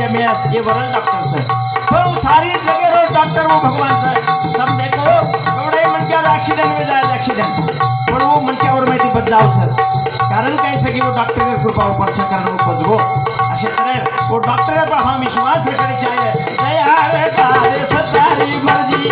अहमियत ये वरन डॉक्टर सर तो सारी जगह रो डॉक्टर वो भगवान सर तब देखो थोड़े मन क्या एक्सीडेंट में जाए एक्सीडेंट पण वो मन क्या और माहिती बदलाव सर कारण काय सकी वो डॉक्टर की कृपा ऊपर से कारण वो बजगो असे तरह वो डॉक्टर पर हम विश्वास रखने चाहिए दया रे तारे सतारी मर्जी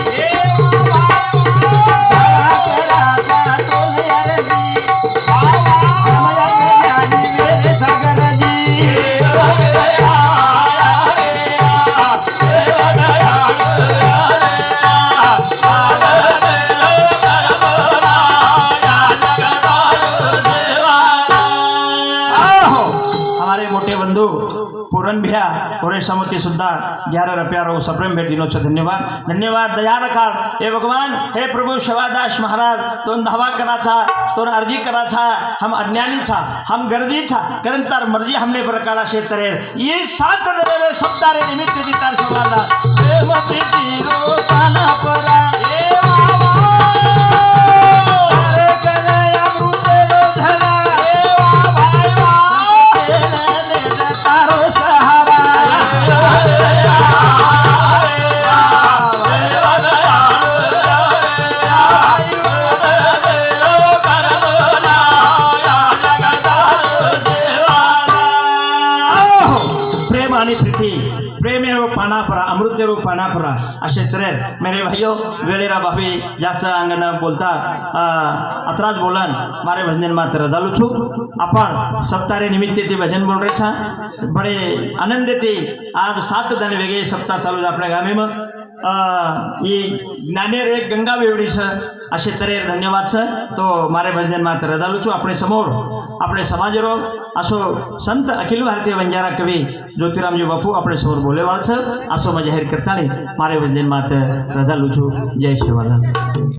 पुरण भैया और समूती सुद्धा 11 रुपया सप्रेम भेट दिनों धन्यवाद धन्यवाद दया रखा हे भगवान हे प्रभु शिवादास महाराज तो धावा कराचा तो अर्जी कराचा हम अज्ञानी छा हम गरजी छा कारण तार मर्जी हमने प्रकारा क्षेत्र ये सात सप्ताह निमित्त तार शिवादा देवती तीरो ताना परा पानापरा अमृत रूप पानापरा असे तऱ्हे मेरे भाइयों वेलेरा भाभी जास्त अंगन बोलता अतराज बोलन मारे भजन मात्र रजालू छु अपन सप्ताह निमित्त ते भजन बोल रहे छा बड़े आनंद ते आज 7 दिन वेगळे सप्ताह चालू आपल्या गावी मग ये ज्ञानेर एक गंगा बेवडी सर असे तऱ्हे धन्यवाद सर तो मारे भजन मात्र रजालू छु अपने समोर अपने समाजरो असो संत अखिल भारतीय बंजारा कवी ज्योतिरामजी बापू अपने समोर बोलेवाळ सर असो जाहीर करताना मारे भजन मात्र रजालू छु जय शिवालाल।